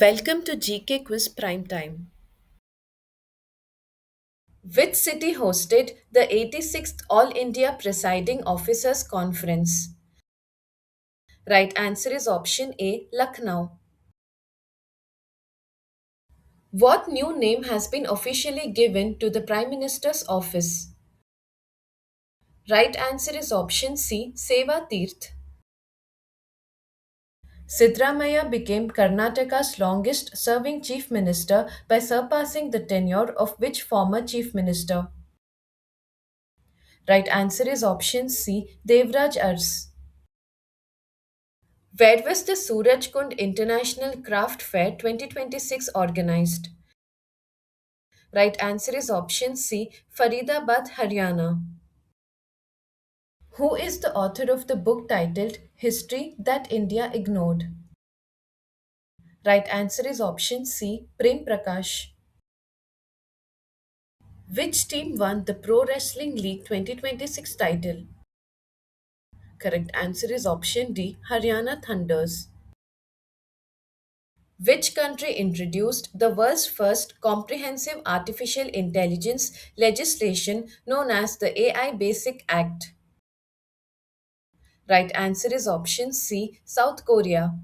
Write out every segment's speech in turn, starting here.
Welcome to GK Quiz Prime Time. Which city hosted the 86th All India Presiding Officers Conference? Right answer is option A, Lucknow. What new name has been officially given to the Prime Minister's office? Right answer is option C, Seva Tirth. Sidramaya became Karnataka's longest serving chief minister by surpassing the tenure of which former chief minister? Right answer is option C, Devraj Ars. Where was the Surajkund International Craft Fair 2026 organized? Right answer is option C, Faridabad, Haryana. Who is the author of the book titled History That India Ignored? Right answer is option C, Prem Prakash. Which team won the Pro Wrestling League 2026 title? Correct answer is option D, Haryana Thunders. Which country introduced the world's first comprehensive artificial intelligence legislation known as the AI Basic Act? Right answer is option C, South Korea.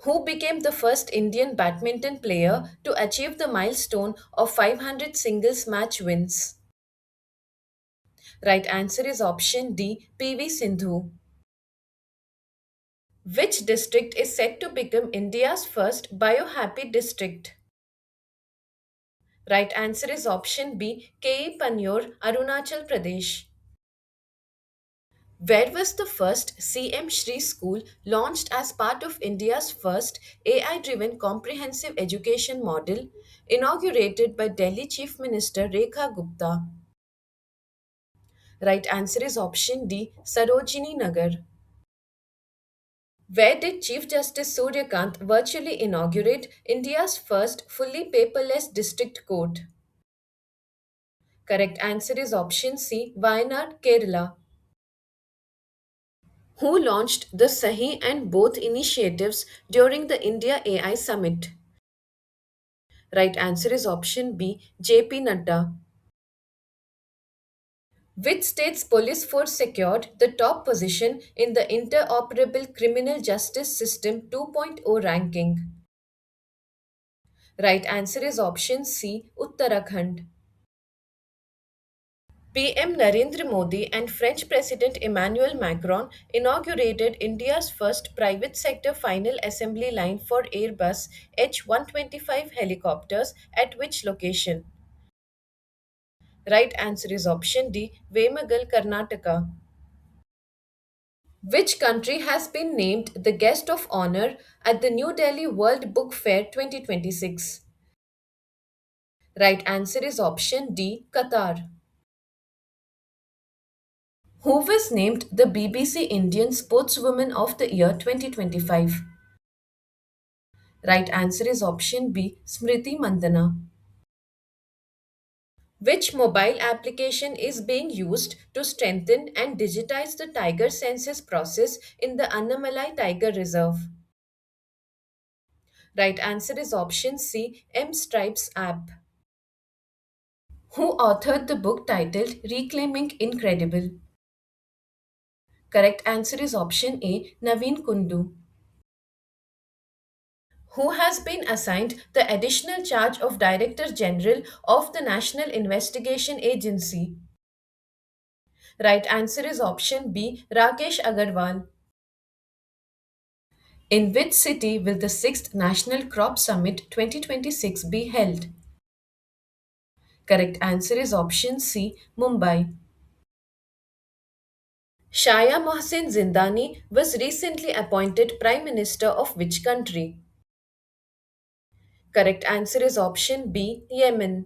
Who became the first Indian badminton player to achieve the milestone of 500 singles match wins? Right answer is option D, PV Sindhu. Which district is said to become India's first biohappy district? Right answer is option B, KE Panyor, Arunachal Pradesh. Where was the first CM Shri School launched as part of India's first AI driven comprehensive education model, inaugurated by Delhi Chief Minister Rekha Gupta? Right answer is option D, Sarojini Nagar. Where did Chief Justice Suryakant virtually inaugurate India's first fully paperless district court? Correct answer is option C, Wayanad, Kerala. Who launched the Sahi and Both initiatives during the India AI Summit? Right answer is option B, JP Nadda. Which state's police force secured the top position in the Interoperable Criminal Justice System 2.0 ranking? Right answer is option C, Uttarakhand. PM Narendra Modi and French President Emmanuel Macron inaugurated India's first private sector final assembly line for Airbus H125 helicopters at which location? Right answer is option D, Vemagal, Karnataka. Which country has been named the guest of honor at the New Delhi World Book Fair 2026? Right answer is option D, Qatar. Who was named the BBC Indian Sportswoman of the Year 2025? Right answer is option B, Smriti Mandana. Which mobile application is being used to strengthen and digitize the tiger census process in the Annamalai Tiger Reserve? Right answer is option C, M Stripes app. Who authored the book titled Reclaiming Incredible? Correct answer is option A, Naveen Kundu. Who has been assigned the additional charge of Director General of the National Investigation Agency? Right answer is option B, Rakesh Agarwal. In which city will the 6th National Crop Summit 2026 be held? Correct answer is option C, Mumbai. Shaya Mohsin Zindani was recently appointed Prime Minister of which country? Correct answer is option B, Yemen.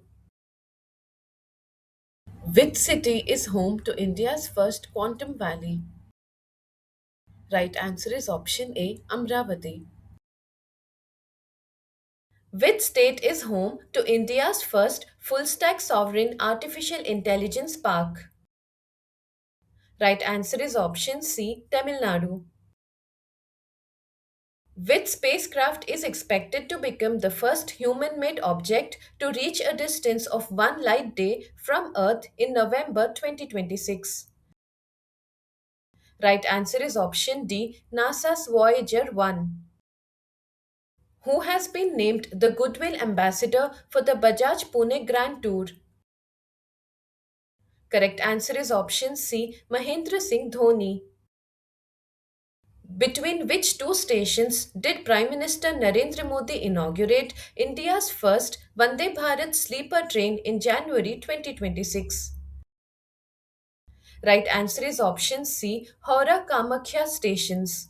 Which city is home to India's first quantum valley? Right answer is option A, Amravati. Which state is home to India's first full stack sovereign artificial intelligence park? Right answer is option C, Tamil Nadu. Which spacecraft is expected to become the first human made object to reach a distance of one light day from Earth in November 2026? Right answer is option D, NASA's Voyager 1. Who has been named the Goodwill Ambassador for the Bajaj Pune Grand Tour? Correct answer is option C, Mahendra Singh Dhoni. Between which two stations did Prime Minister Narendra Modi inaugurate India's first Vande Bharat sleeper train in January 2026? Right answer is option C, Howrah Kamakhya stations.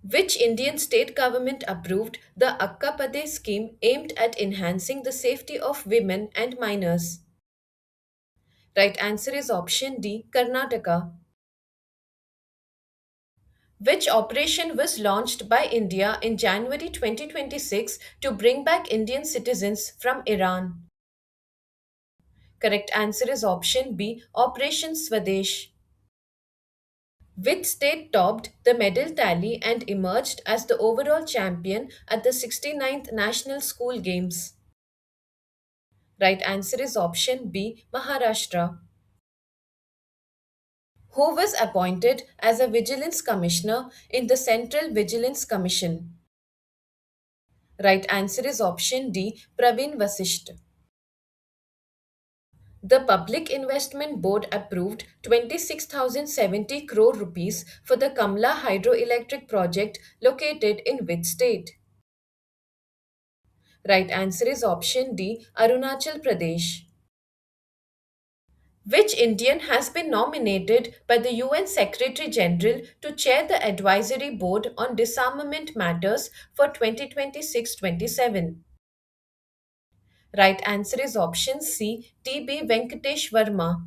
Which Indian state government approved the Akkapade scheme aimed at enhancing the safety of women and minors? Right answer is option D, Karnataka. Which operation was launched by India in January 2026 to bring back Indian citizens from Iran? Correct answer is option B, Operation Swadesh. Which state topped the medal tally and emerged as the overall champion at the 69th National School Games? Right answer is option B, Maharashtra. Who was appointed as a Vigilance Commissioner in the Central Vigilance Commission? Right answer is option D, Praveen Vasisht. The Public Investment Board approved 26,070 crore rupees for the Kamla hydroelectric project located in which state? Right answer is option D, Arunachal Pradesh. Which Indian has been nominated by the UN Secretary General to chair the Advisory Board on Disarmament Matters for 2026-27? Right answer is option C, T.B. Venkatesh Verma.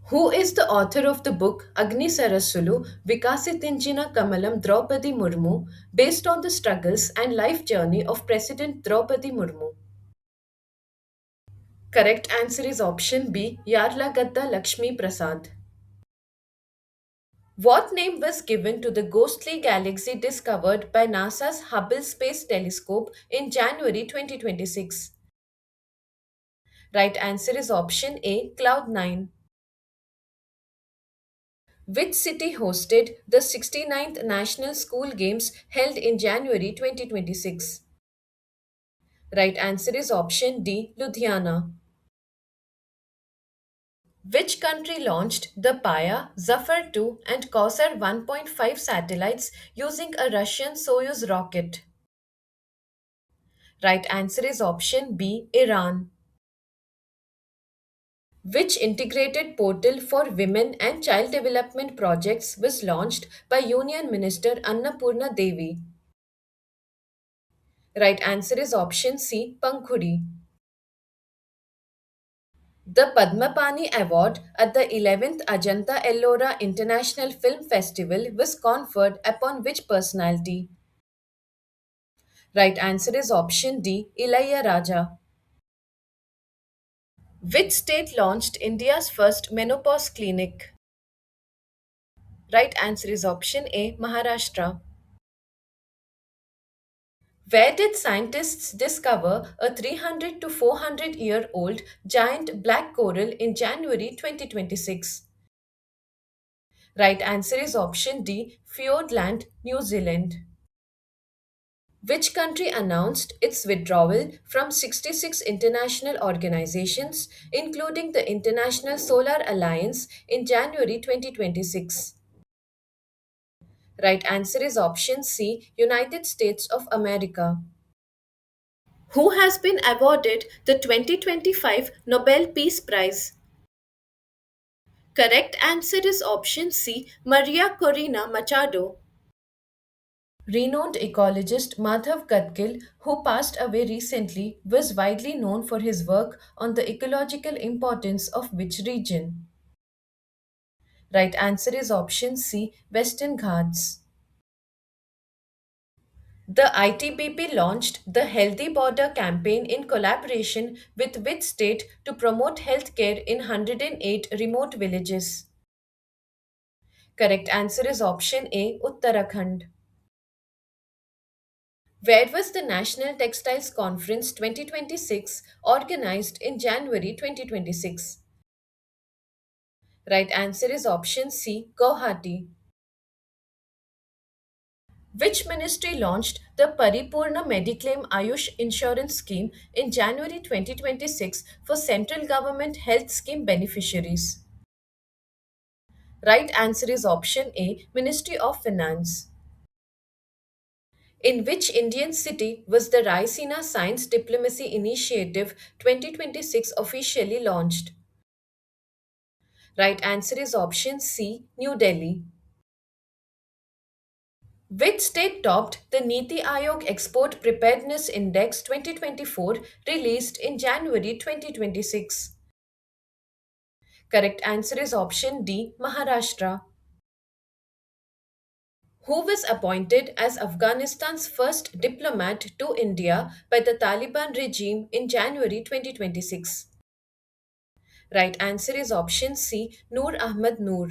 Who is the author of the book Agni Sarasulu Vikasitinjina Kamalam Draupadi Murmu, based on the struggles and life journey of President Draupadi Murmu? Correct answer is option B, Yarlagadda Lakshmi Prasad. What name was given to the ghostly galaxy discovered by NASA's Hubble Space Telescope in January 2026? Right answer is option A, Cloud 9. Which city hosted the 69th National School Games held in January 2026? Right answer is option D, Ludhiana. Which country launched the Paya, Zafar 2, and Kausar 1.5 satellites using a Russian Soyuz rocket? Right answer is option B, Iran. Which integrated portal for women and child development projects was launched by Union Minister Annapurna Devi? Right answer is option C, Pankhuri. The Padmapani Award at the 11th Ajanta Ellora International Film Festival was conferred upon which personality? Right answer is option D, Ilayya Raja. Which state launched India's first menopause clinic? Right answer is option A, Maharashtra. Where did scientists discover a 300 to 400-year old giant black coral in January 2026? Right answer is option D, Fiordland, New Zealand. Which country announced its withdrawal from 66 international organizations, including the International Solar Alliance, in January 2026? Right answer is option C, United States of America. Who has been awarded the 2025 Nobel Peace Prize? Correct answer is option C, Maria Corina Machado. Renowned ecologist Madhav Gadgil, who passed away recently, was widely known for his work on the ecological importance of which region? Right answer is option C, Western Ghats. The ITBP launched the Healthy Border campaign in collaboration with which state to promote healthcare in 108 remote villages? Correct answer is option A, Uttarakhand. Where was the National Textiles Conference 2026 organized in January 2026? Right answer is option C, Guwahati. Which ministry launched the Paripurna Mediclaim Ayush Insurance Scheme in January 2026 for central government health scheme beneficiaries? Right answer is option A, Ministry of Finance. In which Indian city was the Raisina Science Diplomacy Initiative 2026 officially launched? Right answer is option C, New Delhi. Which state topped the Niti Aayog Export Preparedness Index 2024 released in January 2026? Correct answer is option D, Maharashtra. Who was appointed as Afghanistan's first diplomat to India by the Taliban regime in January 2026? Right answer is option C, Noor Ahmad Noor.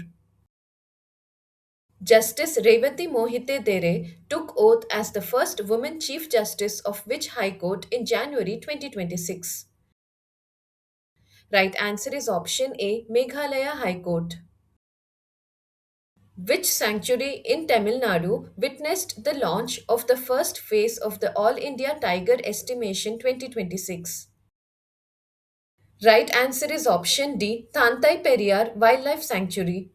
Justice Revati Mohite Dere took oath as the first woman Chief Justice of which High Court in January 2026? Right answer is option A, Meghalaya High Court. Which sanctuary in Tamil Nadu witnessed the launch of the first phase of the All India Tiger Estimation 2026? Right answer is option D, Thantai Periyar Wildlife Sanctuary.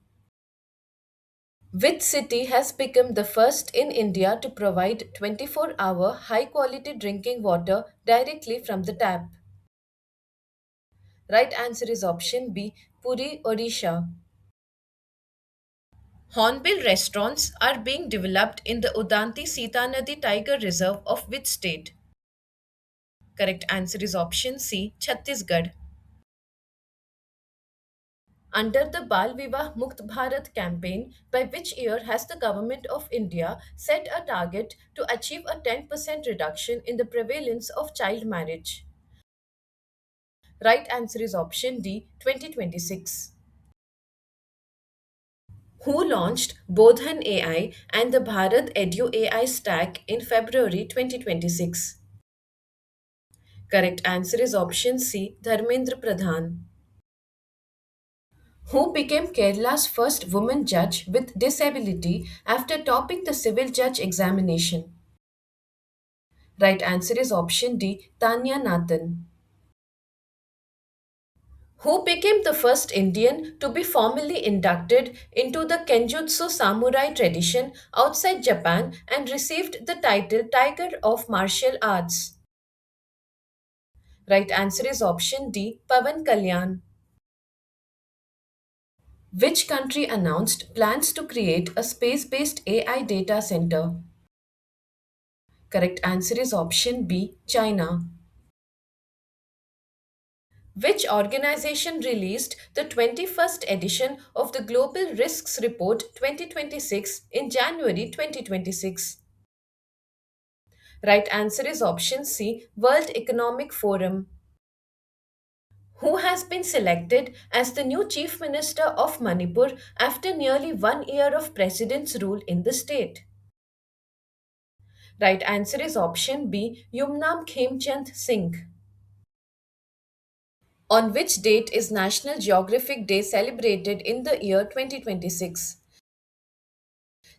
Which city has become the first in India to provide 24-hour high quality drinking water directly from the tap? Right answer is option B, Puri, Odisha. Hornbill restaurants are being developed in the Udanti Sita Nadi Tiger Reserve of which state? Correct answer is option C, Chhattisgarh. Under the Bal Vivah Mukt Bharat campaign, by which year has the Government of India set a target to achieve a 10% reduction in the prevalence of child marriage? Right answer is option D, 2026. Who launched Bodhan AI and the Bharat Edu AI stack in February 2026? Correct answer is option C, Dharmendra Pradhan. Who became Kerala's first woman judge with disability after topping the civil judge examination? Right answer is option D, Tanya Nathan. Who became the first Indian to be formally inducted into the Kenjutsu samurai tradition outside Japan and received the title Tiger of Martial Arts? Right answer is option D, Pavan Kalyan. Which country announced plans to create a space based AI data center? Correct answer is option B, China. Which organization released the 21st edition of the Global Risks Report 2026 in January 2026? Right answer is option C, World Economic Forum. Who has been selected as the new Chief Minister of Manipur after nearly 1 year of President's rule in the state? Right answer is option B, Yumnam Khemchand Singh. On which date is National Geographic Day celebrated in the year 2026?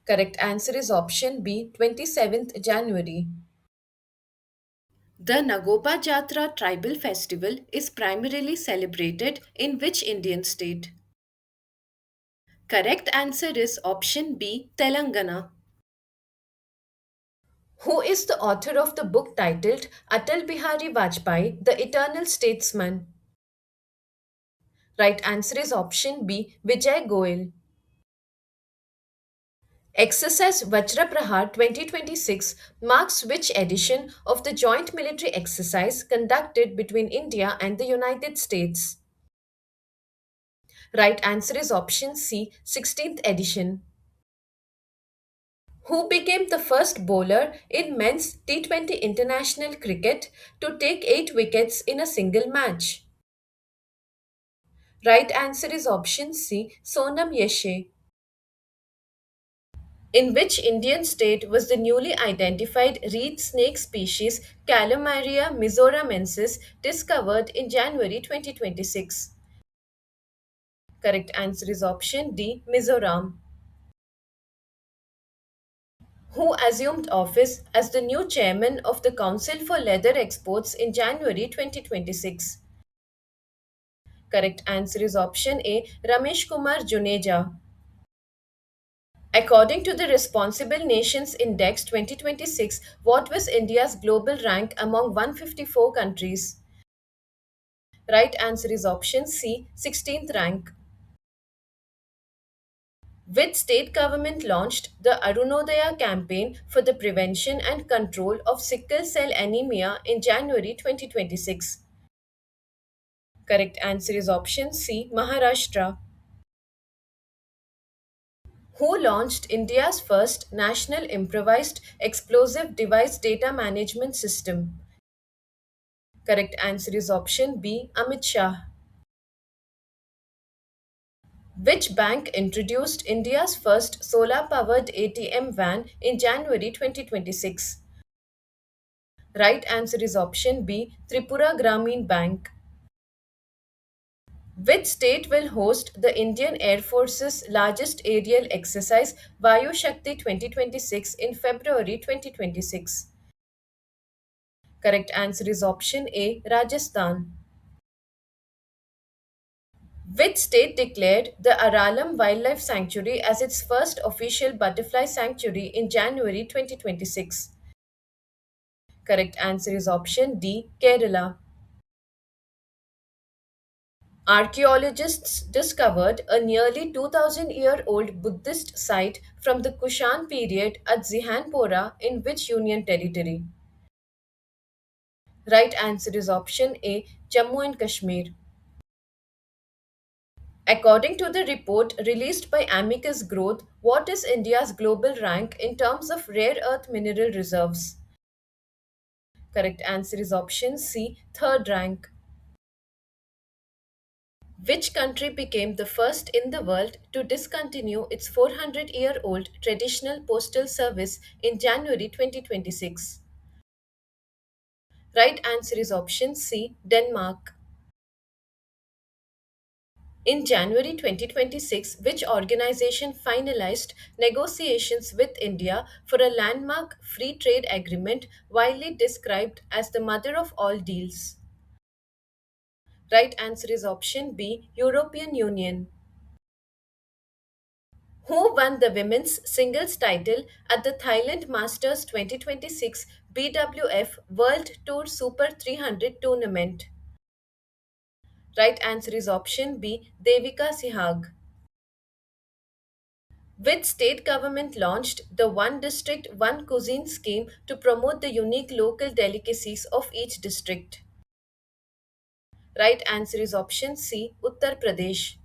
Correct answer is option B, 27th January. The Nagopa Jatra tribal festival is primarily celebrated in which Indian state? Correct answer is option B, Telangana. Who is the author of the book titled Atal Bihari Vajpayee, The Eternal Statesman? Right answer is option B, Vijay Goel. Exercise Vajraprahar 2026 marks which edition of the joint military exercise conducted between India and the United States? Right answer is option C, 16th edition. Who became the first bowler in men's T20 international cricket to take 8 wickets in a single match? Right answer is option C, Sonam Yeshe. In which Indian state was the newly identified reed snake species Calamaria mizoraменsis discovered in January 2026? Correct answer is option D, Mizoram. Who assumed office as the new chairman of the Council for Leather Exports in January 2026? Correct answer is option A, Ramesh Kumar Juneja. According to the Responsible Nations Index 2026, what was India's global rank among 154 countries? Right answer is option C, 16th rank. Which state government launched the Arunodaya campaign for the prevention and control of sickle cell anemia in January 2026? Correct answer is option C, Maharashtra. Who launched India's first national improvised explosive device data management system? Correct answer is option B, Amit Shah. Which bank introduced India's first solar powered ATM van in January 2026? Right answer is option B, Tripura Grameen Bank. Which state will host the Indian Air Force's largest aerial exercise, Vayu Shakti 2026, in February 2026? Correct answer is option A, Rajasthan. Which state declared the Aralam Wildlife Sanctuary as its first official butterfly sanctuary in January 2026? Correct answer is option D, Kerala. Archaeologists discovered a nearly 2000-year-old Buddhist site from the Kushan period at Zihanpora in which union territory? Right answer is option A, Jammu and Kashmir. According to the report released by Amicus Growth, what is India's global rank in terms of rare earth mineral reserves? Correct answer is option C, third rank. Which country became the first in the world to discontinue its 400-year-old traditional postal service in January 2026? Right answer is option C, Denmark. In January 2026, which organization finalized negotiations with India for a landmark free trade agreement widely described as the mother of all deals? Right answer is option B, European Union. Who won the women's singles title at the Thailand Masters 2026 BWF World Tour Super 300 tournament? Right answer is option B, Devika Sihag. Which state government launched the One District, One Cuisine scheme to promote the unique local delicacies of each district? Right answer is option C, Uttar Pradesh.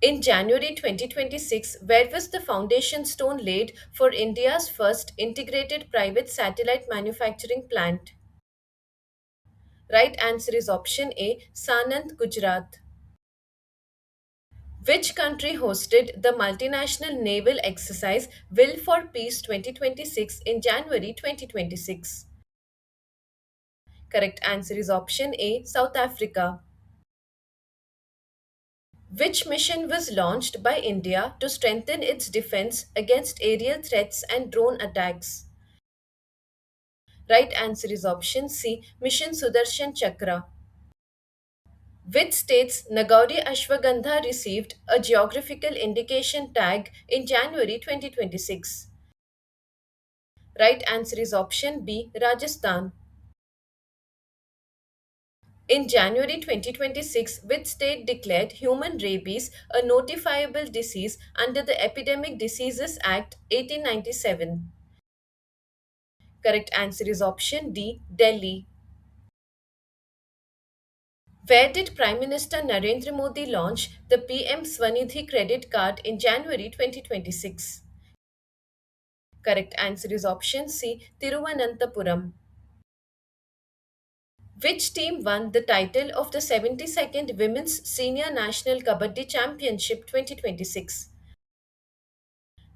In January 2026, where was the foundation stone laid for India's first integrated private satellite manufacturing plant? Right answer is option A, Sanand, Gujarat. Which country hosted the multinational naval exercise Will for Peace 2026 in January 2026? Correct answer is option A, South Africa. Which mission was launched by India to strengthen its defense against aerial threats and drone attacks? Right answer is option C, Mission Sudarshan Chakra. Which state's Nagauri Ashwagandha received a geographical indication tag in January 2026? Right answer is option B, Rajasthan. In January 2026, which state declared human rabies a notifiable disease under the Epidemic Diseases Act 1897? Correct answer is option D, Delhi. Where did Prime Minister Narendra Modi launch the PM Swanidhi credit card in January 2026? Correct answer is option C, Tiruvananthapuram. Which team won the title of the 72nd Women's Senior National Kabaddi Championship 2026?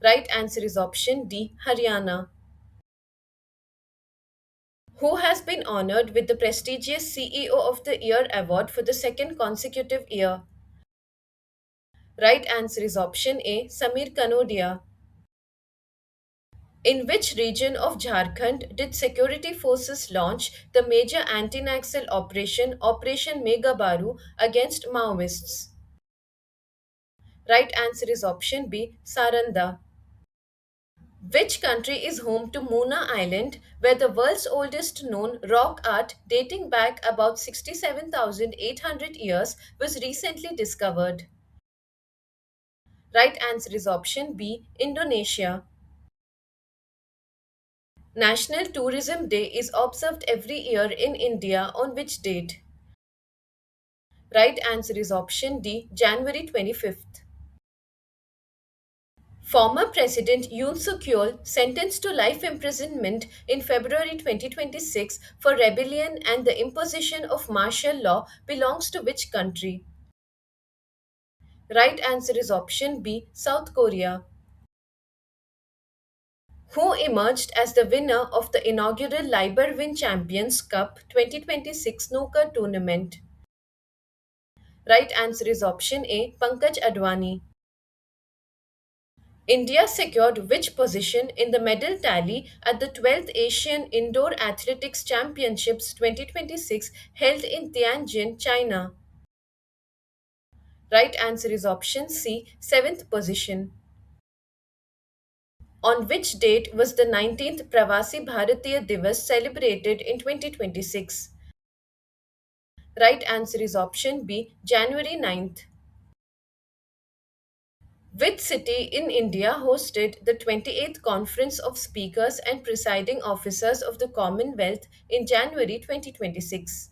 Right answer is option D, Haryana. Who has been honored with the prestigious CEO of the Year award for the second consecutive year? Right answer is option A, Samir Kanodia. In which region of Jharkhand did security forces launch the major anti-Naxal operation Operation Megabaru against Maoists? Right answer is option B, Saranda. Which country is home to Muna Island, where the world's oldest known rock art dating back about 67,800 years was recently discovered? Right answer is option B, Indonesia. National Tourism Day is observed every year in India on which date? Right answer is option D, January 25th. Former President Yoon Suk Yeol sentenced to life imprisonment in February 2026 for rebellion and the imposition of martial law belongs to which country? Right answer is option B, South Korea. Who emerged as the winner of the inaugural Liberwin Champions Cup 2026 snooker tournament? Right answer is option A, Pankaj Advani. India secured which position in the medal tally at the 12th Asian Indoor Athletics Championships 2026 held in Tianjin, China? Right answer is option C, 7th position. On which date was the 19th Pravasi Bharatiya Divas celebrated in 2026? Right answer is option B, January 9th. Which city in India hosted the 28th Conference of Speakers and Presiding Officers of the Commonwealth in January 2026?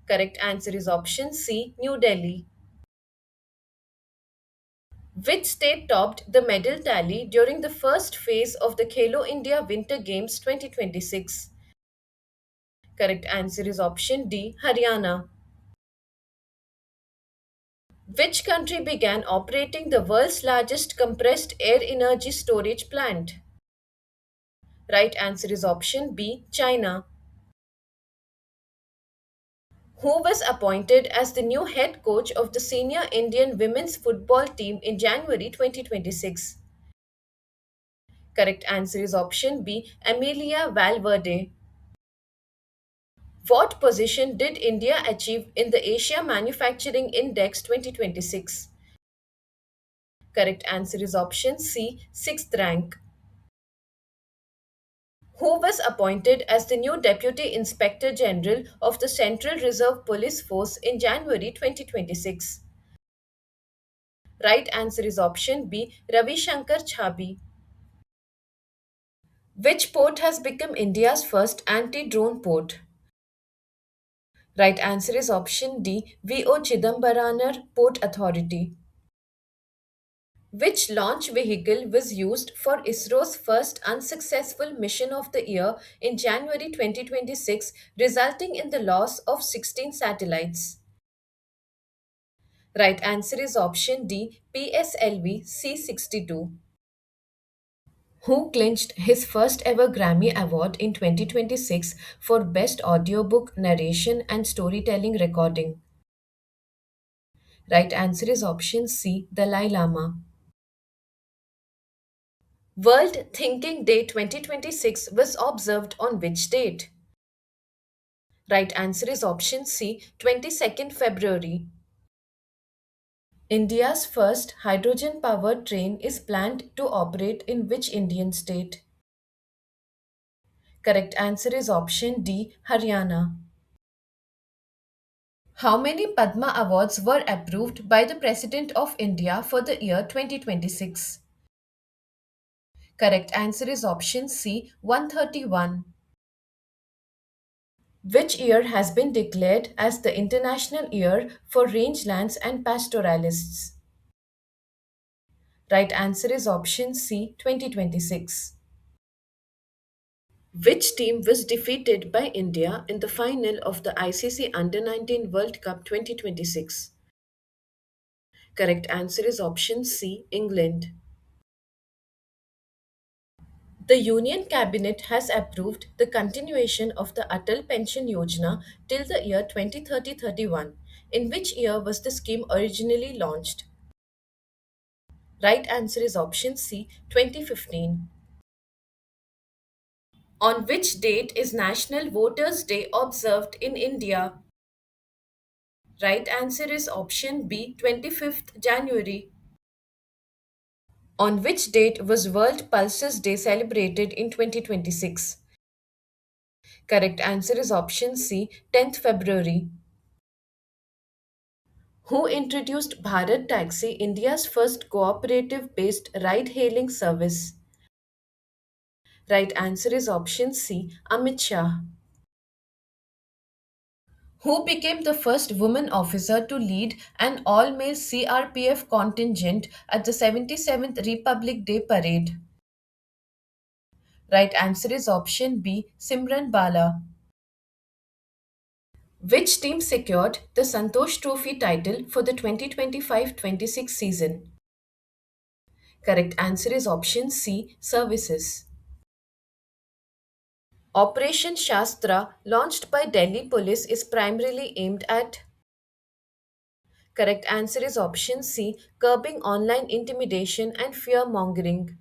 Correct answer is option C, New Delhi. Which state topped the medal tally during the first phase of the Khelo India Winter Games 2026? Correct answer is option D, Haryana. Which country began operating the world's largest compressed air energy storage plant? Right answer is option B, China. Who was appointed as the new head coach of the senior Indian women's football team in January 2026? Correct answer is option B, Amelia Valverde. What position did India achieve in the Asia Manufacturing Index 2026? Correct answer is option C, 6th rank. Who was appointed as the new Deputy Inspector General of the Central Reserve Police Force in January 2026? Right answer is option B, Ravi Shankar Chhabi. Which port has become India's first anti drone port? Right answer is option D, VO Chidambaranar Port Authority. Which launch vehicle was used for ISRO's first unsuccessful mission of the year in January 2026, resulting in the loss of 16 satellites? Right answer is option D, PSLV C-62. Who clinched his first ever Grammy Award in 2026 for Best Audiobook Narration and Storytelling Recording? Right answer is option C, Dalai Lama. World Thinking Day 2026 was observed on which date? Right answer is option C, 22nd February. India's first hydrogen powered train is planned to operate in which Indian state? Correct answer is option D, Haryana. How many Padma Awards were approved by the President of India for the year 2026? Correct answer is option C, 131. Which year has been declared as the International Year for Rangelands and Pastoralists? Right answer is option C, 2026. Which team was defeated by India in the final of the ICC Under 19 World Cup 2026? Correct answer is option C, England. The Union Cabinet has approved the continuation of the Atal Pension Yojana till the year 2030-31. In which year was the scheme originally launched? Right answer is option C, 2015. On which date is National Voters' Day observed in India? Right answer is option B, 25th January. On which date was World Pulses Day celebrated in 2026? Correct answer is option C, 10th February. Who introduced Bharat Taxi, India's first cooperative based ride hailing service? Right answer is option C, Amit Shah. Who became the first woman officer to lead an all male CRPF contingent at the 77th Republic Day parade? Right answer is option B, Simran Bala. Which team secured the Santosh Trophy title for the 2025-26 season? Correct answer is option C, Services. Operation Shastra, launched by Delhi police, is primarily aimed at. Correct answer is option C, curbing online intimidation and fear mongering.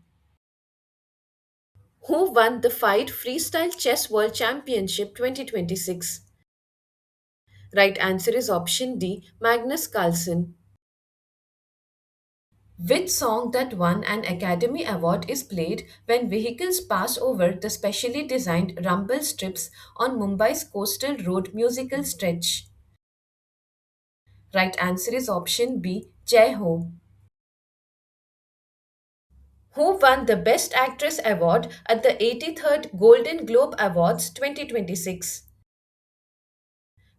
Who won the FIDE Freestyle Chess World Championship 2026? Right answer is option D, Magnus Carlsen. Which song that won an Academy Award is played when vehicles pass over the specially designed rumble strips on Mumbai's coastal road musical stretch? Right answer is option B, Jai Ho. Who won the Best Actress award at the 83rd Golden Globe Awards 2026?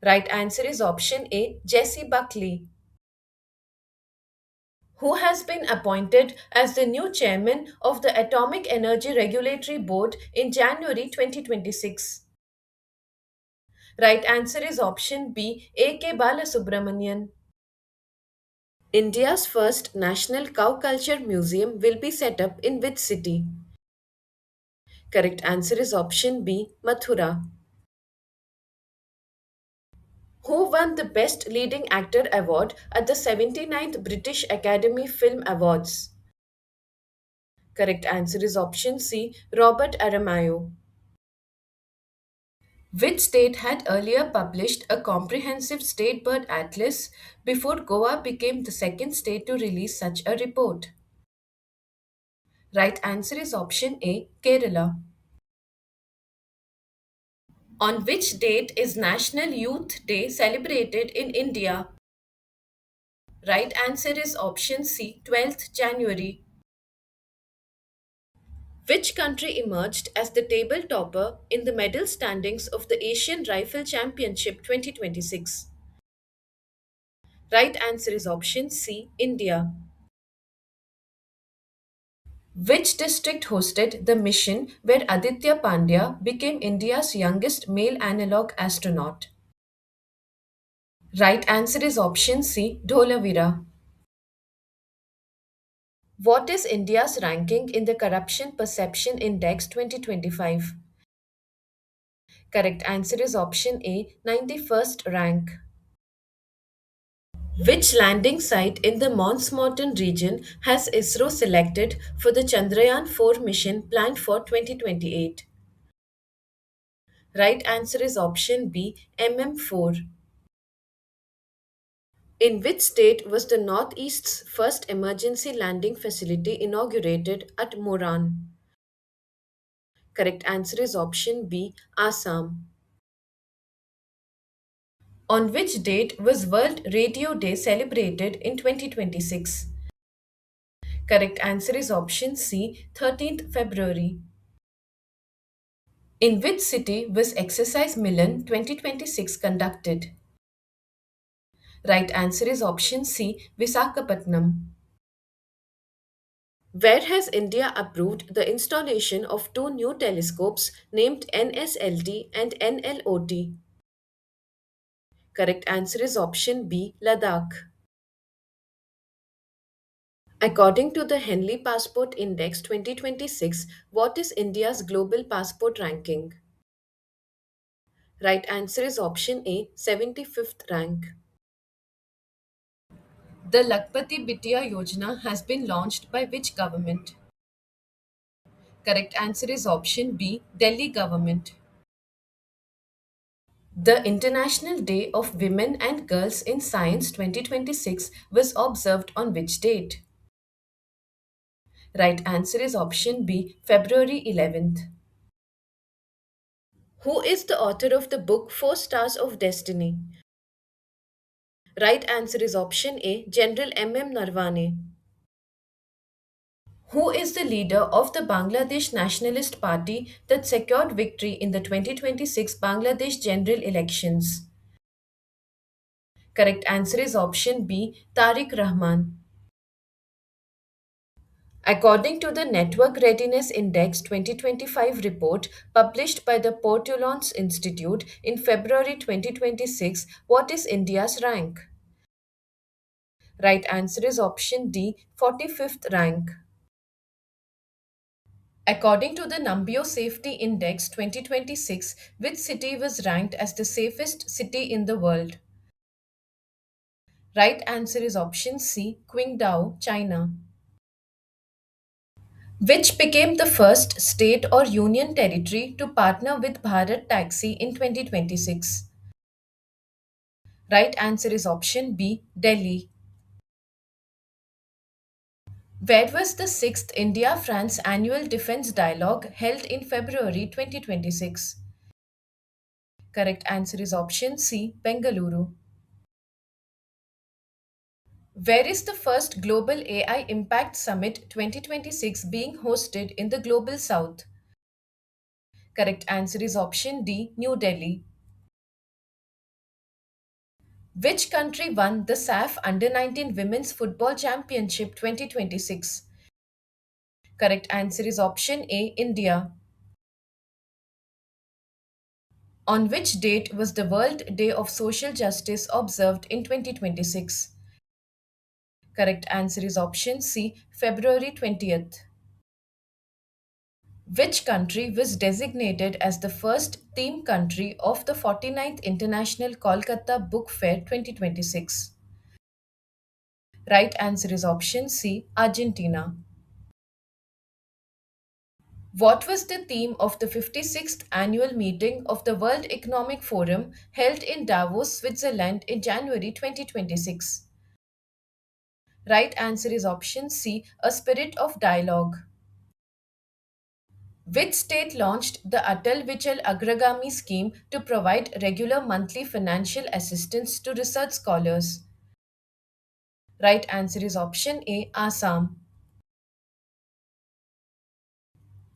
Right answer is option A, Jessie Buckley. Who has been appointed as the new chairman of the Atomic Energy Regulatory Board in January 2026? Right answer is option B, A.K. Balasubramanian. India's first National Cow Culture Museum will be set up in which city? Correct answer is option B, Mathura. Who won the Best Leading Actor award at the 79th British Academy Film Awards? Correct answer is option C, Robert Aramayo. Which state had earlier published a comprehensive state bird atlas before Goa became the second state to release such a report? Right answer is option A, Kerala. On which date is National Youth Day celebrated in India? Right answer is option C, 12th January. Which country emerged as the table topper in the medal standings of the Asian Rifle Championship 2026? Right answer is option C, India. Which district hosted the mission where Aditya Pandya became India's youngest male analog astronaut? Right answer is option C, Dholavira. What is India's ranking in the Corruption Perception Index 2025? Correct answer is option A, 91st rank. Which landing site in the Mons Mountain region has ISRO selected for the Chandrayaan 4 mission planned for 2028? Right answer is option B, MM4. In which state was the Northeast's first emergency landing facility inaugurated at Moran? Correct answer is option B, Assam. On which date was World Radio Day celebrated in 2026? Correct answer is option C, 13th February. In which city was Exercise Milan 2026 conducted? Right answer is option C, Visakhapatnam. Where has India approved the installation of two new telescopes named NSLT and NLOT? Correct answer is option B, Ladakh. According to the Henley Passport Index 2026, what is India's global passport ranking? Right answer is option A, 75th rank. The Lakpati Bitya Yojana has been launched by which government? Correct answer is option B, Delhi government. The International Day of Women and Girls in Science 2026 was observed on which date? Right answer is option B, February 11th. Who is the author of the book Four Stars of Destiny? Right answer is option A, General M.M. Narwane. Who is the leader of the Bangladesh Nationalist Party that secured victory in the 2026 Bangladesh general elections? Correct answer is option B, Tariq Rahman. According to the Network Readiness Index 2025 report published by the Portulans Institute in February 2026, what is India's rank? Right answer is option D, 45th rank. According to the Numbeo Safety Index 2026, which city was ranked as the safest city in the world? Right answer is option C, Qingdao, China. Which became the first state or union territory to partner with Bharat Taxi in 2026? Right answer is option B, Delhi. Where was the 6th India France Annual Defense Dialogue held in February 2026? Correct answer is option C, Bengaluru. Where is the first Global AI Impact Summit 2026 being hosted in the Global South? Correct answer is option D, New Delhi. Which country won the SAF Under 19 Women's Football Championship 2026? Correct answer is option A, India. On which date was the World Day of Social Justice observed in 2026? Correct answer is option C, February 20th. Which country was designated as the first theme country of the 49th International Kolkata Book Fair 2026? Right answer is option C, Argentina. What was the theme of the 56th annual meeting of the World Economic Forum held in Davos, Switzerland in January 2026? Right answer is option C, a spirit of dialogue. Which state launched the Atal Vichal Agragami scheme to provide regular monthly financial assistance to research scholars? Right answer is option A, Assam.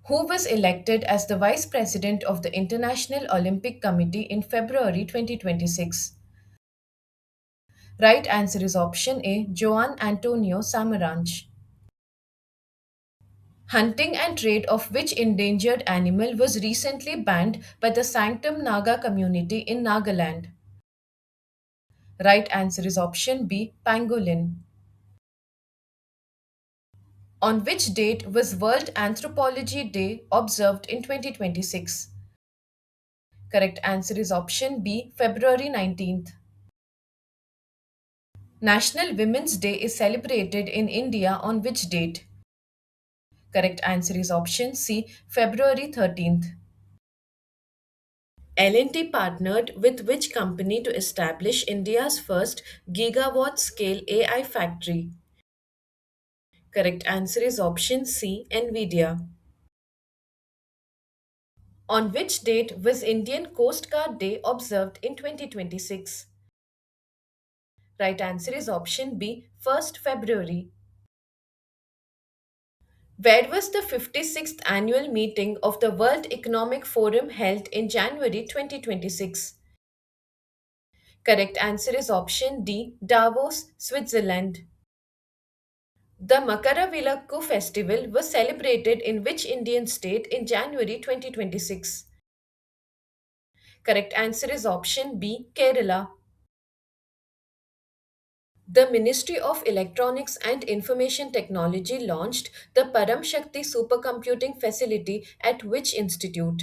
Who was elected as the Vice President of the International Olympic Committee in February 2026? Right answer is option A, Joan Antonio Samaranch. Hunting and trade of which endangered animal was recently banned by the Sanctum Naga community in Nagaland? Right answer is option B, pangolin. On which date was World Anthropology Day observed in 2026? Correct answer is option B, February 19th. National Women's Day is celebrated in India on which date? Correct answer is option C, February 13th. L&T partnered with which company to establish India's first gigawatt scale AI factory? Correct answer is option C, Nvidia. On which date was Indian Coast Guard Day observed in 2026? Right answer is option B, 1st February. Where was the 56th annual meeting of the World Economic Forum held in January 2026? Correct answer is option D, Davos, Switzerland. The Makaravilakku festival was celebrated in which Indian state in January 2026? Correct answer is option B, Kerala. The Ministry of Electronics and Information Technology launched the Param Shakti supercomputing facility at which institute?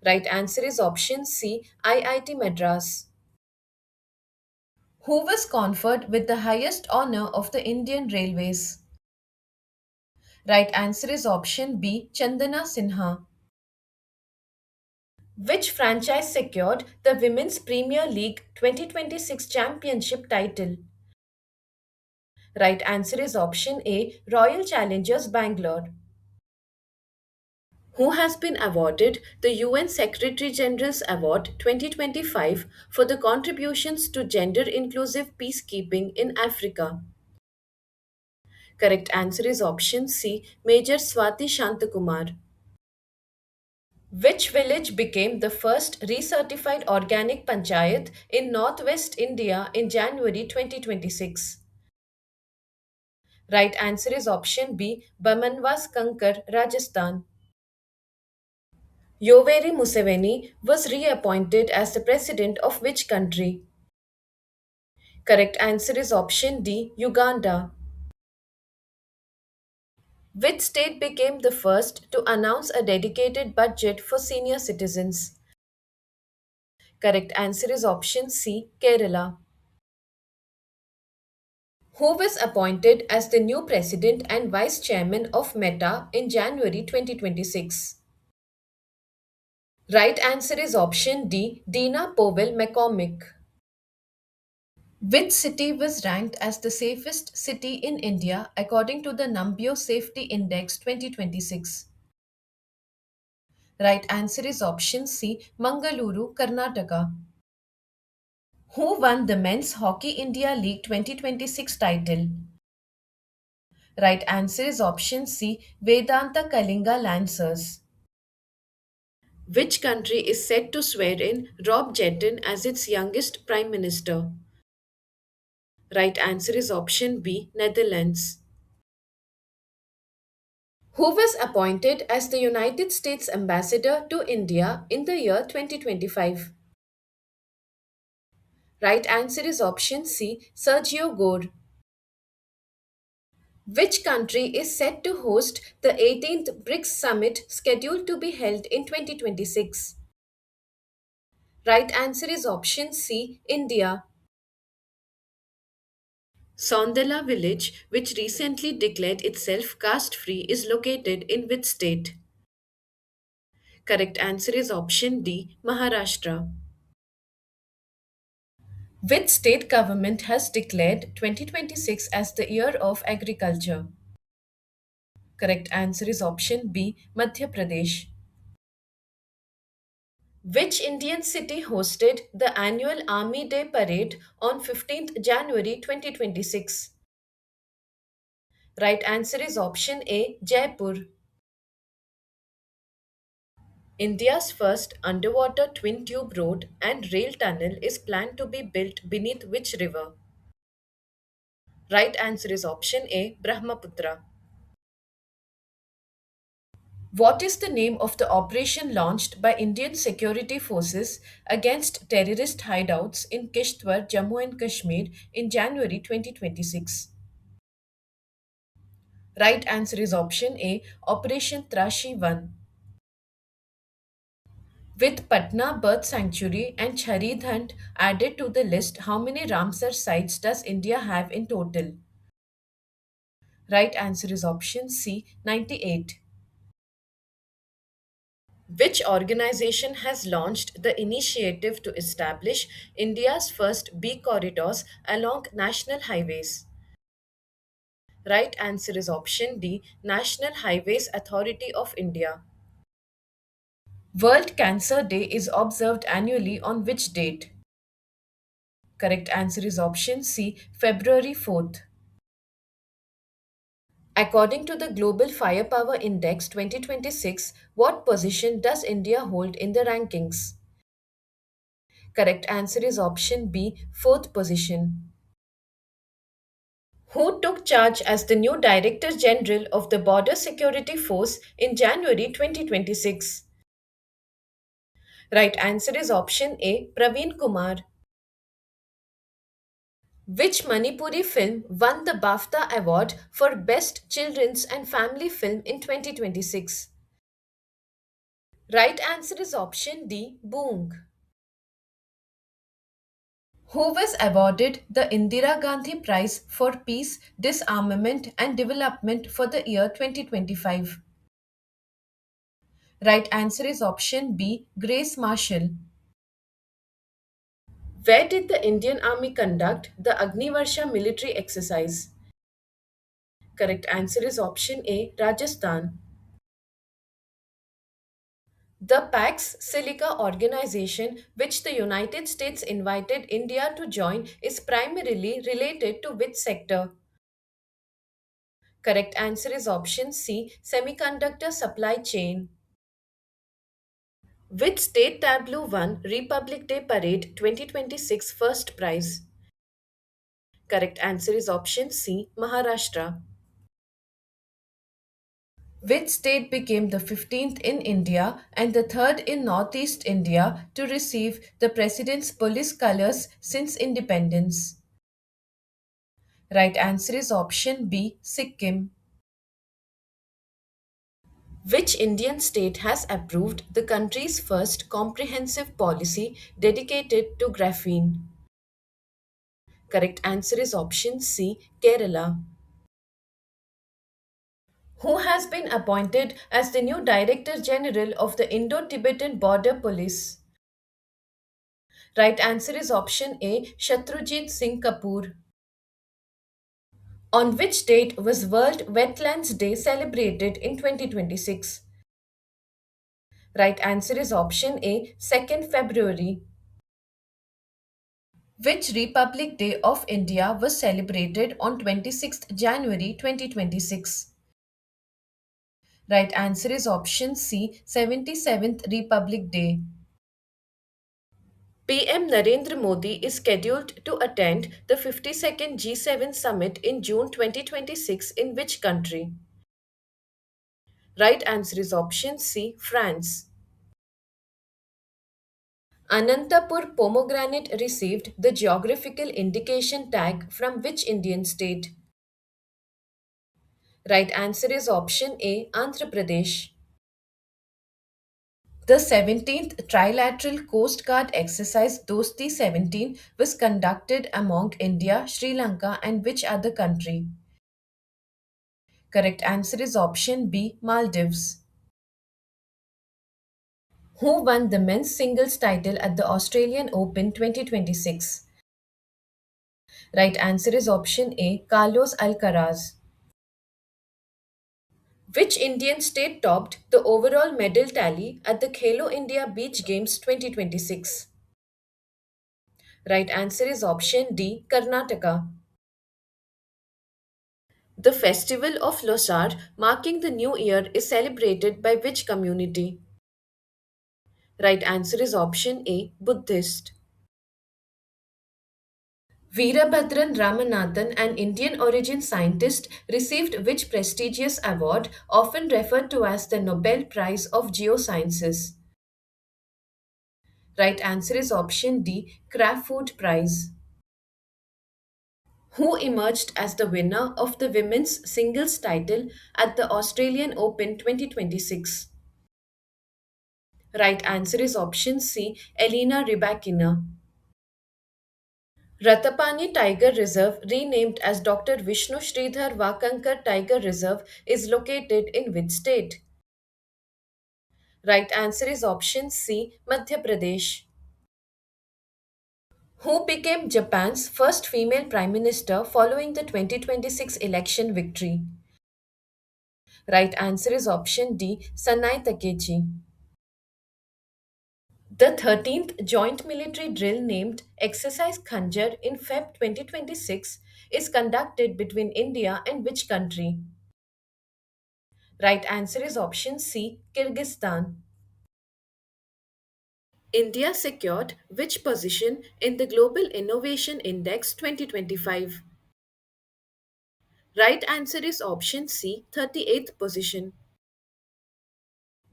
Right answer is option C, IIT Madras. Who was conferred with the highest honor of the Indian Railways? Right answer is option B, Chandana Sinha. Which franchise secured the Women's Premier League 2026 championship title? Right answer is option A, Royal Challengers Bangalore. Who has been awarded the UN Secretary General's Award 2025 for the contributions to gender inclusive peacekeeping in Africa? Correct answer is option C, Major Swati Shantakumar. Which village became the first recertified organic panchayat in northwest India in January 2026? Right answer is option B, Bamanwas Kankar, Rajasthan. Yoweri Museveni was reappointed as the president of which country? Correct answer is option D, Uganda. Which state became the first to announce a dedicated budget for senior citizens? Correct answer is option C, Kerala. Who was appointed as the new president and vice chairman of Meta in January 2026? Right answer is option D, Dina Powell McCormick. Which city was ranked as the safest city in India according to the Numbeo Safety Index 2026? Right answer is option C, Mangaluru, Karnataka. Who won the Men's Hockey India League 2026 title? Right answer is option C, Vedanta Kalinga Lancers. Which country is set to swear in Rob Jetten as its youngest prime minister? Right answer is option B, Netherlands. Who was appointed as the United States ambassador to India in the year 2025? Right answer is option C, Sergio Gore. Which country is set to host the 18th BRICS summit scheduled to be held in 2026? Right answer is option C, India. Sondela village, which recently declared itself caste free, is located in which state? Correct answer is option D, Maharashtra. Which state government has declared 2026 as the year of agriculture? Correct answer is option B, Madhya Pradesh. Which Indian city hosted the annual Army Day parade on 15th January 2026? Right answer is option A, Jaipur. India's first underwater twin tube road and rail tunnel is planned to be built beneath which river? Right answer is option A, Brahmaputra. What is the name of the operation launched by Indian security forces against terrorist hideouts in Kishtwar, Jammu and Kashmir in January 2026? Right answer is option A, Operation Trashi 1. With Patna Bird Sanctuary and Charidhand added to the list, how many Ramsar sites does India have in total? Right answer is option C, 98. Which organization has launched the initiative to establish India's first B corridors along national highways? Right answer is option D, National Highways Authority of India. World Cancer Day is observed annually on which date? Correct answer is option C, February 4th. According to the Global Firepower Index 2026, what position does India hold in the rankings? Correct answer is option B, fourth position. Who took charge as the new Director General of the Border Security Force in January 2026? Right answer is option A, Praveen Kumar. Which Manipuri film won the BAFTA Award for Best Children's and Family Film in 2026? Right answer is option D, Boong. Who was awarded the Indira Gandhi Prize for Peace, Disarmament and Development for the year 2025? Right answer is option B, Grace Marshall. Where did the Indian Army conduct the Agnivarsha military exercise? Correct answer is option A, Rajasthan. The Pax Silica organization, which the United States invited India to join, is primarily related to which sector? Correct answer is option C, semiconductor supply chain. Which state tableau won Republic Day Parade 2026 first prize? Correct answer is option C, Maharashtra. Which state became the 15th in India and the third in Northeast India to receive the President's police colors since independence? Right answer is option B, Sikkim. Which Indian state has approved the country's first comprehensive policy dedicated to graphene? Correct answer is option C, Kerala. Who has been appointed as the new Director General of the Indo Tibetan Border Police? Right answer is option A, Shatrujit Singh Kapoor. On which date was World Wetlands Day celebrated in 2026? Right answer is option A, 2nd February. Which Republic Day of India was celebrated on 26th January 2026? Right answer is option C, 77th Republic Day. PM Narendra Modi is scheduled to attend the 52nd G7 summit in June 2026 in which country? Right answer is option C, France. Anantapur pomegranate received the geographical indication tag from which Indian state? Right answer is option A, Andhra Pradesh. The 17th Trilateral Coast Guard exercise Dosti 17 was conducted among India, Sri Lanka, and which other country? Correct answer is option B, Maldives. Who won the men's singles title at the Australian Open 2026? Right answer is option A, Carlos Alcaraz. Which Indian state topped the overall medal tally at the Khelo India Beach Games 2026? Right answer is option D, Karnataka. The festival of Losar, marking the new year, is celebrated by which community? Right answer is option A, Buddhist. Veerabhadran Ramanathan, an Indian origin scientist, received which prestigious award, often referred to as the Nobel Prize of Geosciences? Right answer is option D, Crafoord Prize. Who emerged as the winner of the women's singles title at the Australian Open 2026? Right answer is option C, Elena Rybakina. Ratapani Tiger Reserve, renamed as Dr. Vishnu Sridhar Vakankar Tiger Reserve, is located in which state? Right answer is option C, Madhya Pradesh. Who became Japan's first female prime minister following the 2026 election victory? Right answer is option D, Sanai Takeichi. The 13th Joint Military Drill named Exercise Khanjar in Feb 2026 is conducted between India and which country? Right answer is option C, Kyrgyzstan. India secured which position in the Global Innovation Index 2025? Right answer is option C, 38th position.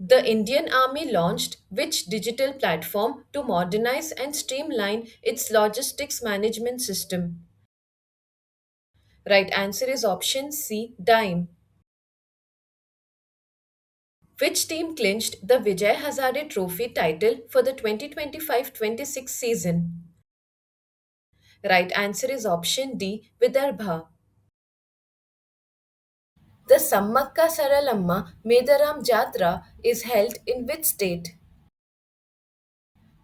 The Indian Army launched which digital platform to modernize and streamline its logistics management system? Right answer is option C, dime. Which team clinched the Vijay Hazare Trophy title for the 2025-26 season? Right answer is option D, Vidarbha. The Sammakka Saralamma Medaram Jatra is held in which state?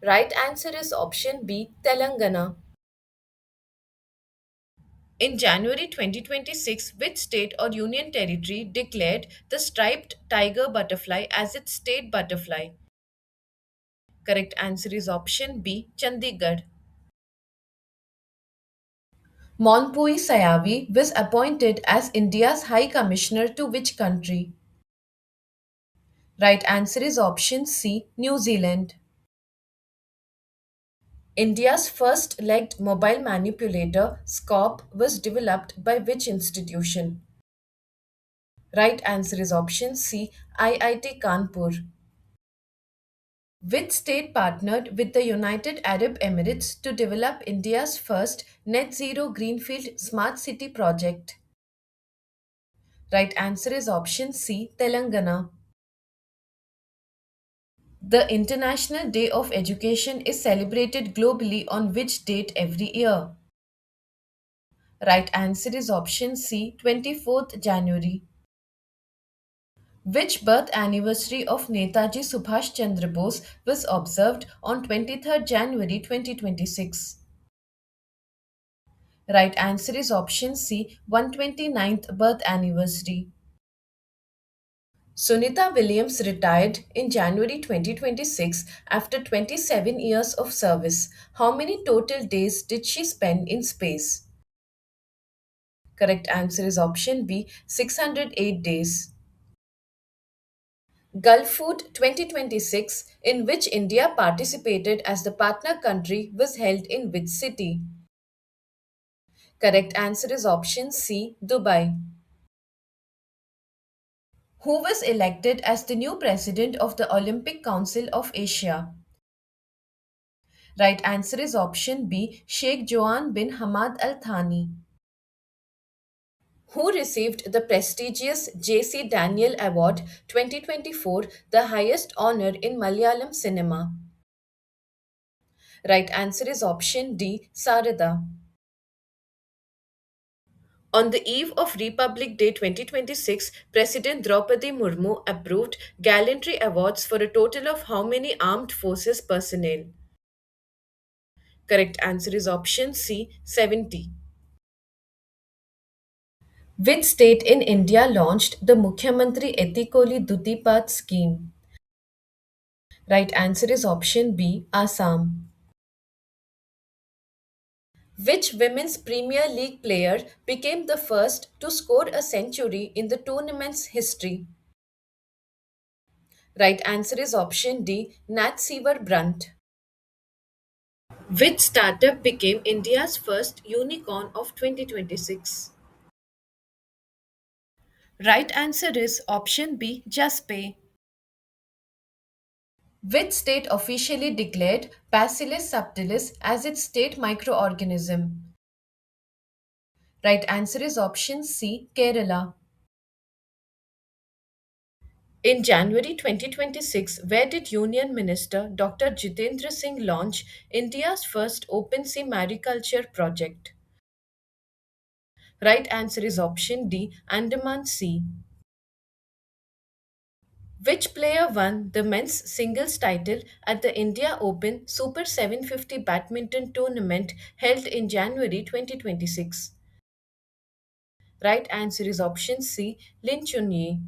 Right answer is option B, Telangana. In January 2026, which state or union territory declared the striped tiger butterfly as its state butterfly? Correct answer is option B, Chandigarh. Monpui Sayavi was appointed as India's High Commissioner to which country? Right answer is option C, New Zealand. India's first legged mobile manipulator, SCOP, was developed by which institution? Right answer is option C, IIT Kanpur. Which state partnered with the United Arab Emirates to develop India's first net zero greenfield smart city project? Right answer is option C, Telangana. The International Day of Education is celebrated globally on which date every year? Right answer is option C, 24th January. Which birth anniversary of Netaji Subhash Chandra Bose was observed on 23rd January 2026? Right answer is option C, 129th birth anniversary. Sunita Williams retired in January 2026 after 27 years of service. How many total days did she spend in space? Correct answer is option B, 608 days. Gulf Food 2026, in which India participated as the partner country, was held in which city? Correct answer is option C, Dubai. Who was elected as the new president of the Olympic Council of Asia? Right answer is option B, Sheikh Joan bin Hamad Al Thani. Who received the prestigious J.C. Daniel Award 2024, the highest honor in Malayalam cinema? Right answer is option D, Sarada. On the eve of Republic Day 2026, President Draupadi Murmu approved gallantry awards for a total of how many armed forces personnel? Correct answer is option C, 70. Which state in India launched the Mukhyamantri Etikoli Dutipat scheme? Right answer is option B, Assam. Which women's Premier League player became the first to score a century in the tournament's history? Right answer is option D, Nat Seaver Brunt. Which startup became India's first unicorn of 2026? Right answer is option B, Jaspay. Which state officially declared Bacillus subtilis as its state microorganism? Right answer is option C, Kerala. In January 2026, where did Union Minister Dr. Jitendra Singh launch India's first open sea mariculture project? Right answer is option D, Andaman Sea. Which player won the men's singles title at the India Open Super 750 badminton tournament held in January 2026? Right answer is option C, Lin Chunyi.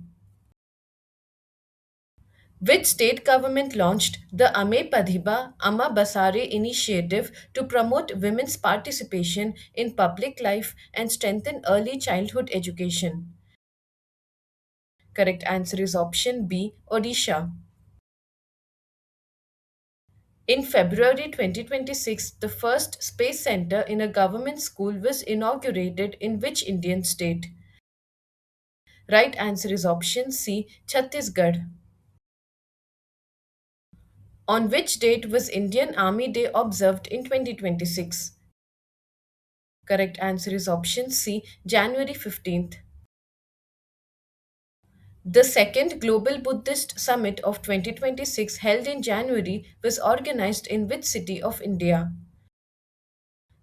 Which state government launched the Ame Padhiba Amma Basare initiative to promote women's participation in public life and strengthen early childhood education? Correct answer is option B, Odisha. In February 2026, the first space center in a government school was inaugurated in which Indian state? Right answer is option C, Chhattisgarh. On which date was Indian Army Day observed in 2026? Correct answer is option C, January 15th. The second Global Buddhist Summit of 2026, held in January, was organized in which city of India?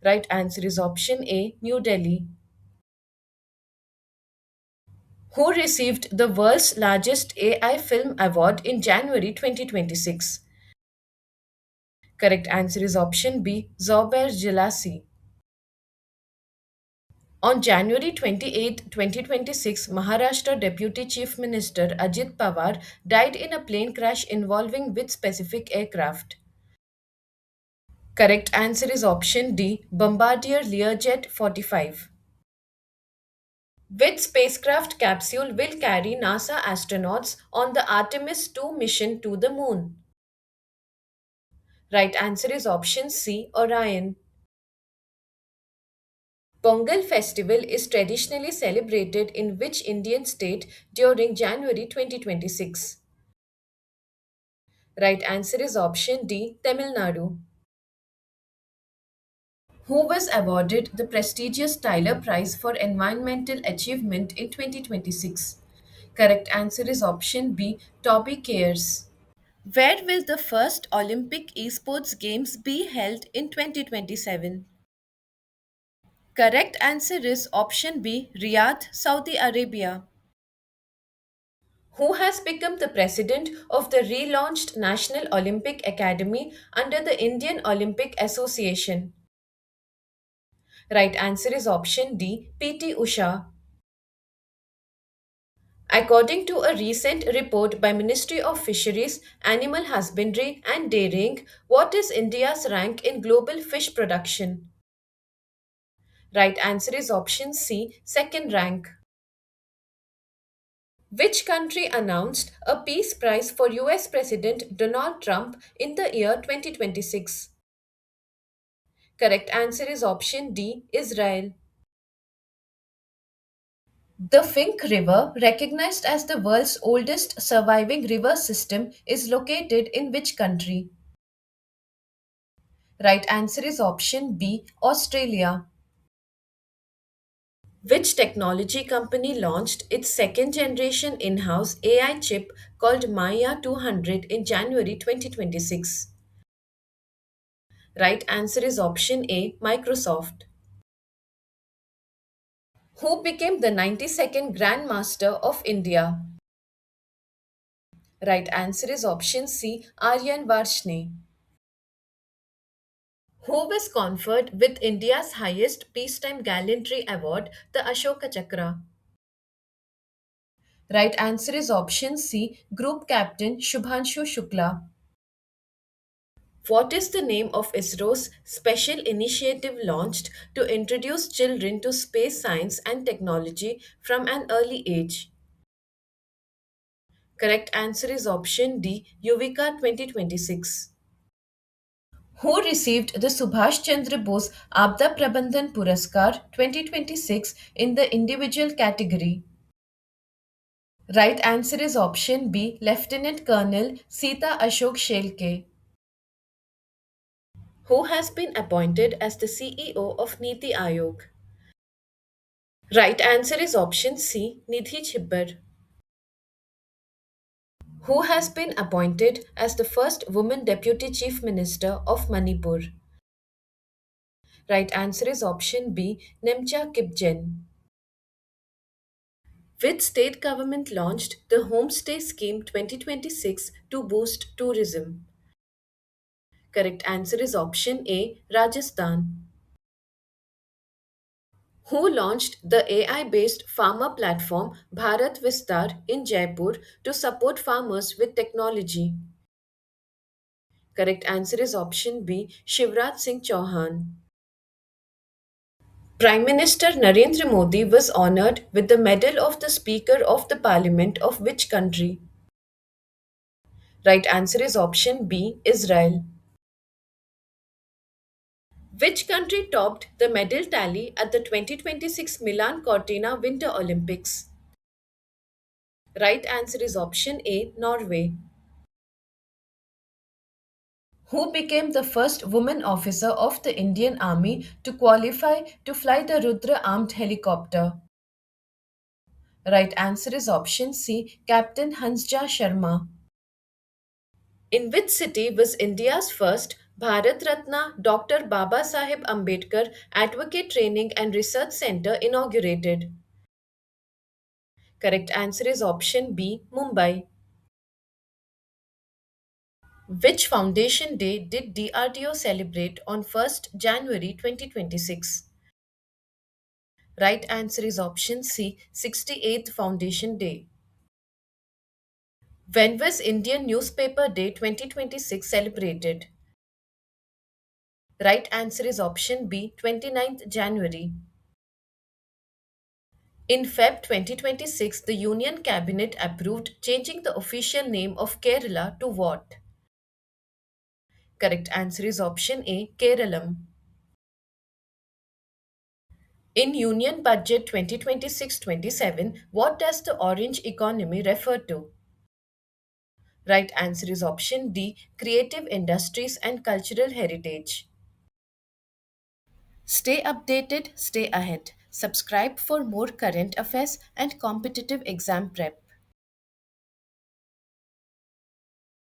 Right answer is option A, New Delhi. Who received the world's largest AI film award in January 2026? Correct answer is option B, Zobair Jalasi. On January 28, 2026, Maharashtra Deputy Chief Minister Ajit Pawar died in a plane crash involving which specific aircraft? Correct answer is option D, Bombardier Learjet 45. Which spacecraft capsule will carry NASA astronauts on the Artemis 2 mission to the moon? Right answer is option C, Orion. Pongal festival is traditionally celebrated in which Indian state during January 2026? Right answer is option D, Tamil Nadu. Who was awarded the prestigious Tyler Prize for Environmental Achievement in 2026? Correct answer is option B, Toby Cares. Where will the first Olympic esports games be held in 2027? Correct answer is option B, Riyadh, Saudi Arabia. Who has become the president of the relaunched National Olympic Academy under the Indian Olympic Association? Right answer is option D, PT Usha. According to a recent report by Ministry of Fisheries, Animal Husbandry and Dairying, what is India's rank in global fish production? Right answer is option C, second rank. Which country announced a peace prize for US President Donald Trump in the year 2026? Correct answer is option D, Israel. The Fink River, recognized as the world's oldest surviving river system, is located in which country? Right answer is option B, Australia. Which technology company launched its second generation in house AI chip called Maya 200 in January 2026? Right answer is option A, Microsoft. Who became the 92nd Grandmaster of India? Right answer is option C, Aryan Varshney. Who was conferred with India's highest peacetime gallantry award, the Ashoka Chakra? Right answer is option C, Group Captain Shubhanshu Shukla. What is the name of ISRO's special initiative launched to introduce children to space science and technology from an early age? Correct answer is option D, Yuvika 2026. Who received the Subhash Chandra Bose Abda Prabandhan Puraskar 2026 in the individual category? Right answer is option B, Lieutenant Colonel Sita Ashok Shelke. Who has been appointed as the CEO of Niti Aayog? Right answer is option C, Nidhi Chibbar. Who has been appointed as the first woman Deputy Chief Minister of Manipur? Right answer is option B, Nemcha Kipgen. Which state government launched the Homestay Scheme 2026 to boost tourism? Correct answer is option A, Rajasthan. Who launched the AI based farmer platform Bharat Vistar in Jaipur to support farmers with technology? Correct answer is option B, Shivraj Singh Chauhan. Prime Minister Narendra Modi was honored with the Medal of the Speaker of the Parliament of which country? Right answer is option B, Israel. Which country topped the medal tally at the 2026 Milan Cortina Winter Olympics? Right answer is option A, Norway. Who became the first woman officer of the Indian Army to qualify to fly the Rudra armed helicopter? Right answer is option C, Captain Hansja Sharma. In which city was India's first Bharat Ratna Dr. Baba Saheb Ambedkar Advocate Training and Research Center inaugurated? Correct answer is option B, Mumbai. Which Foundation Day did DRDO celebrate on 1st January 2026? Right answer is option C, 68th Foundation Day. When was Indian Newspaper Day 2026 celebrated? Right answer is option B, 29th January. In Feb 2026, the Union Cabinet approved changing the official name of Kerala to what? Correct answer is option A, Keralam. In Union Budget 2026-27, what does the orange economy refer to? Right answer is option D, creative industries and cultural heritage. Stay updated, stay ahead. Subscribe for more current affairs and competitive exam prep.